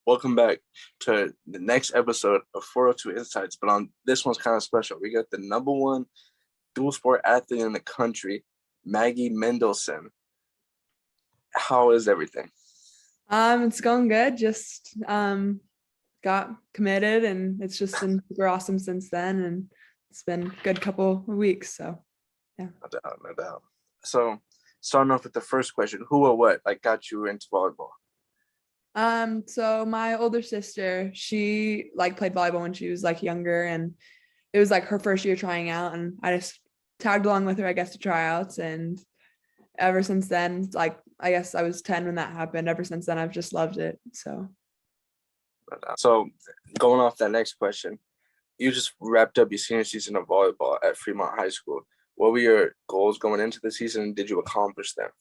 Welcome back to the next episode of 402 Insights. But on this one's kind of special. We got the number one dual sport athlete in the country, Maggie Mendelson. How is everything? It's going good. Just got committed and it's just been super awesome since then. And it's been a good couple of weeks. So yeah. No doubt, no doubt. So starting off with the first question, who or what got you into volleyball? So my older sister, she played volleyball when she was younger, and it was her first year trying out, and I just tagged along with her, I guess, to tryouts. And ever since then, I guess I was 10 when that happened. Ever since then, I've just loved it. So going off that next question, you just wrapped up your senior season of volleyball at Fremont High School. What were your goals going into the season, and did you accomplish them?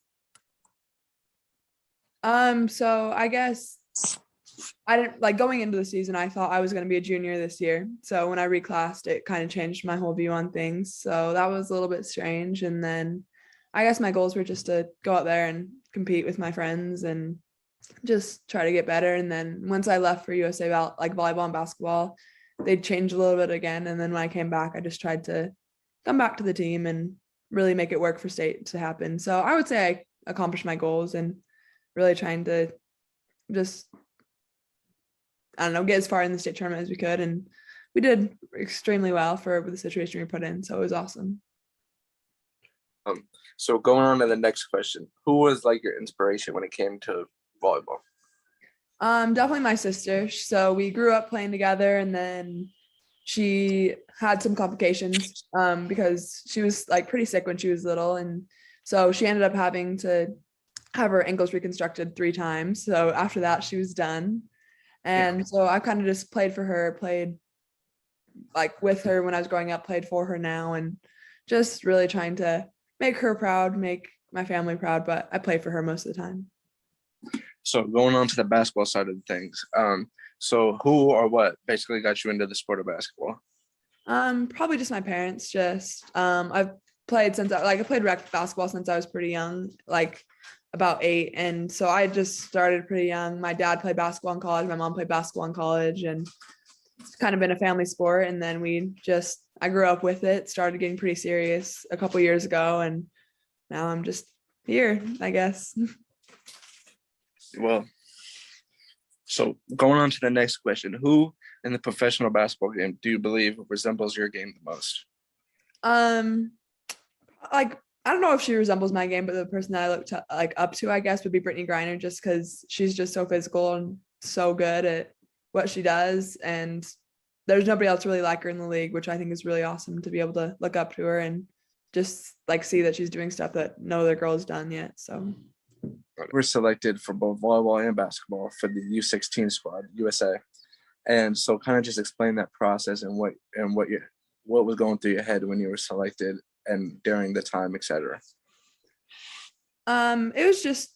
So I guess I didn't going into the season, I thought I was going to be a junior this year. So when I reclassed, it kind of changed my whole view on things. So that was a little bit strange. And then I guess my goals were just to go out there and compete with my friends and just try to get better. And then once I left for USA, volleyball and basketball, they changed a little bit again. And then when I came back, I just tried to come back to the team and really make it work for state to happen. So I would say I accomplished my goals and really trying to just, I don't know, get as far in the state tournament as we could. And we did extremely well for the situation we put in. So it was awesome. So going on to the next question, who was your inspiration when it came to volleyball? Definitely my sister. So we grew up playing together, and then she had some complications because she was pretty sick when she was little, and so she ended up having to have her ankles reconstructed 3 times. So after that, she was done. And so I kind of just played for her, played with her when I was growing up, played for her now, and just really trying to make her proud, make my family proud. But I play for her most of the time. So going on to the basketball side of things, so who or what basically got you into the sport of basketball? Probably just my parents. Just I've played since I played rec basketball since I was pretty young, about 8. And so I just started pretty young. My dad played basketball in college. My mom played basketball in college, and it's kind of been a family sport. And then I grew up with it, started getting pretty serious a couple years ago. And now I'm just here, I guess. Well, so going on to the next question, who in the professional basketball game do you believe resembles your game the most? I don't know if she resembles my game, but the person that I look to up to, I guess, would be Brittany Griner, just because she's just so physical and so good at what she does. And there's nobody else really like her in the league, which I think is really awesome to be able to look up to her and just see that she's doing stuff that no other girl has done yet. So we're selected for both volleyball and basketball for the U16 squad, USA. And so kind of just explain that process and what was going through your head when you were selected and during the time, etc. It was just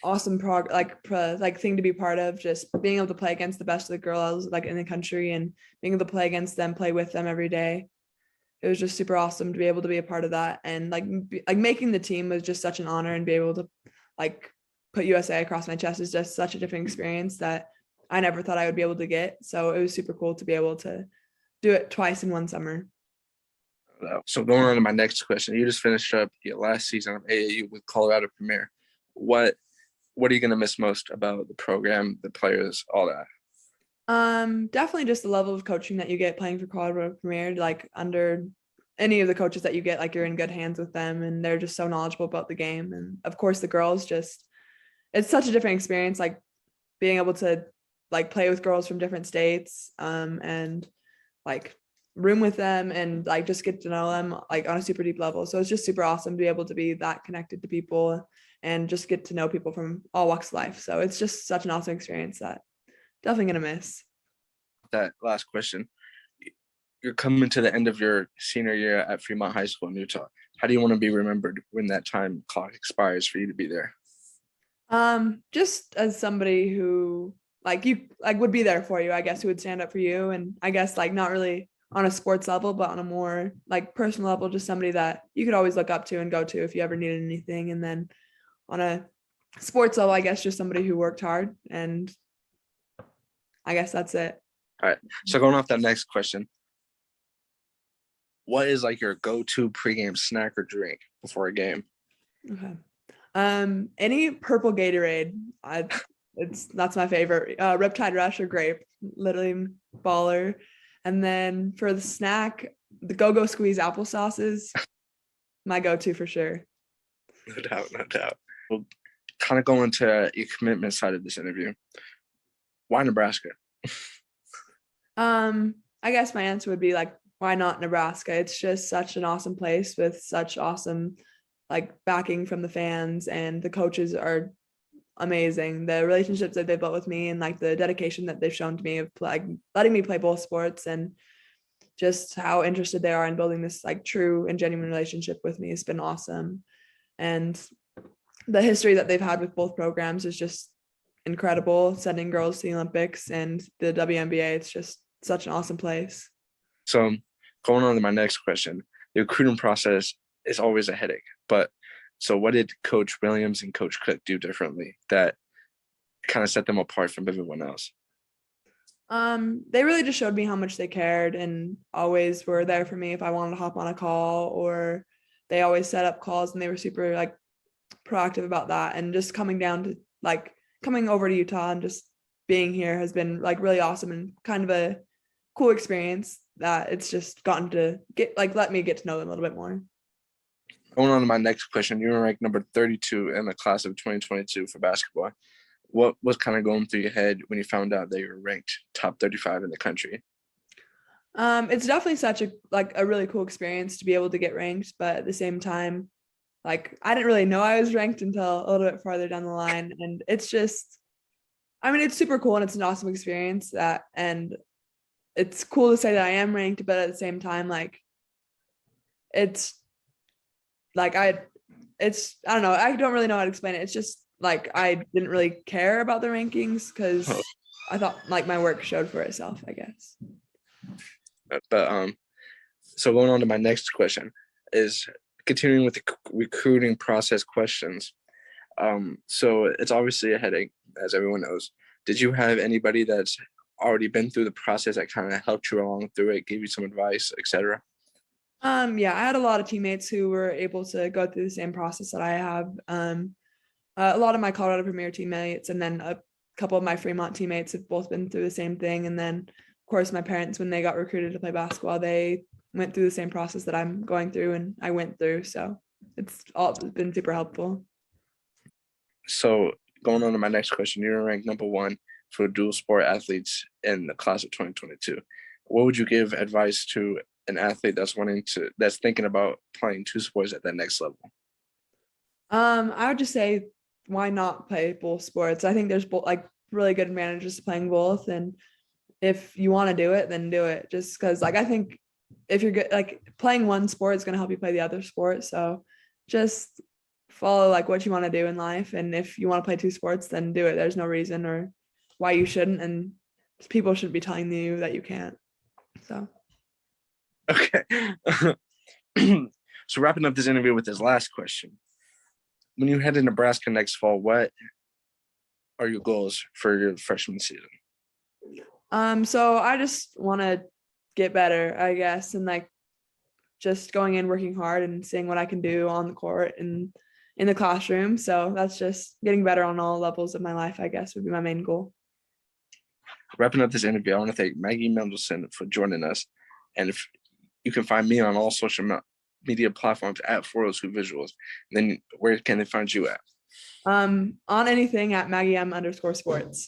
awesome thing to be part of, just being able to play against the best of the girls in the country and being able to play against them, play with them every day. It was just super awesome to be able to be a part of that. And making the team was just such an honor, and be able to put USA across my chest is just such a different experience that I never thought I would be able to get. So it was super cool to be able to do it twice in one summer. So going on to my next question, you just finished up your last season of AAU with Colorado Premier. What are you going to miss most about the program, the players, all that? Definitely just the level of coaching that you get playing for Colorado Premier, under any of the coaches that you get, you're in good hands with them, and they're just so knowledgeable about the game. And of course the girls, it's such a different experience, being able to play with girls from different states, and room with them and just get to know them on a super deep level. So it's just super awesome to be able to be that connected to people and just get to know people from all walks of life. So it's just such an awesome experience that definitely gonna miss. That last question, you're coming to the end of your senior year at Fremont High School in Utah. How do you want to be remembered when that time clock expires for you to be there? Just as somebody who would be there for you, I guess, who would stand up for you. And I guess not really on a sports level, but on a more personal level, just somebody that you could always look up to and go to if you ever needed anything. And then on a sports level, I guess just somebody who worked hard, and I guess that's it. All right. So going off that next question, what is like your go-to pregame snack or drink before a game? Okay. Any purple Gatorade. That's my favorite. Riptide Rush or grape, literally baller. And then for the snack, the Go-Go Squeeze applesauce is my go-to for sure. No doubt, no doubt. We'll kind of go into your commitment side of this interview. Why Nebraska? I guess my answer would be like, why not Nebraska? It's just such an awesome place with such awesome like backing from the fans, and the coaches are amazing. The relationships that they've built with me and like the dedication that they've shown to me of like letting me play both sports, and just how interested they are in building this like true and genuine relationship with me has been awesome. And the history that they've had with both programs is just incredible, sending girls to the Olympics and the WNBA. It's just such an awesome place. So going on to my next question, the recruiting process is always a headache, but so what did Coach Williams and Coach Cook do differently that kind of set them apart from everyone else? They really just showed me how much they cared and always were there for me if I wanted to hop on a call, or they always set up calls, and they were super like proactive about that. And just coming down to like coming over to Utah and just being here has been like really awesome and kind of a cool experience that it's just gotten to get like let me get to know them a little bit more. Going on to my next question, you were ranked number 32 in the class of 2022 for basketball. What was kind of going through your head when you found out that you were ranked top 35 in the country? It's definitely such a really cool experience to be able to get ranked, but at the same time, like I didn't really know I was ranked until a little bit farther down the line. And it's just, I mean, it's super cool and it's an awesome experience and it's cool to say that I am ranked, but at the same time, like it's like I don't know, I don't really know how to explain it. It's just like I didn't really care about the rankings because I thought like my work showed for itself, I guess. But so going on to my next question is continuing with the recruiting process questions. So it's obviously a headache, as everyone knows. Did you have anybody that's already been through the process that kind of helped you along through it, gave you some advice, etc.? Yeah, I had a lot of teammates who were able to go through the same process that I have. A lot of my Colorado Premier teammates, and then a couple of my Fremont teammates have both been through the same thing. And then, of course, my parents, when they got recruited to play basketball, they went through the same process that I'm going through and I went through. So it's all been super helpful. So going on to my next question, you're ranked number 1 for dual sport athletes in the class of 2022. What would you give advice to an athlete that's thinking about playing 2 sports at that next level? I would just say, why not play both sports? I think there's both like really good advantages to playing both, and if you want to do it, then do it. Just because, like, I think if you're good, like playing one sport is going to help you play the other sport. So just follow like what you want to do in life, and if you want to play 2 sports, then do it. There's no reason or why you shouldn't, and people shouldn't be telling you that you can't. So. Okay. So wrapping up this interview with this last question. When you head to Nebraska next fall, what are your goals for your freshman season? So I just want to get better, I guess, and like just going in, working hard and seeing what I can do on the court and in the classroom. So that's just getting better on all levels of my life, I guess, would be my main goal. Wrapping up this interview, I want to thank Maggie Mendelson for joining us. And if you can find me on all social media platforms at 402 Visuals, then where can they find you at? On anything at Maggie M _sports.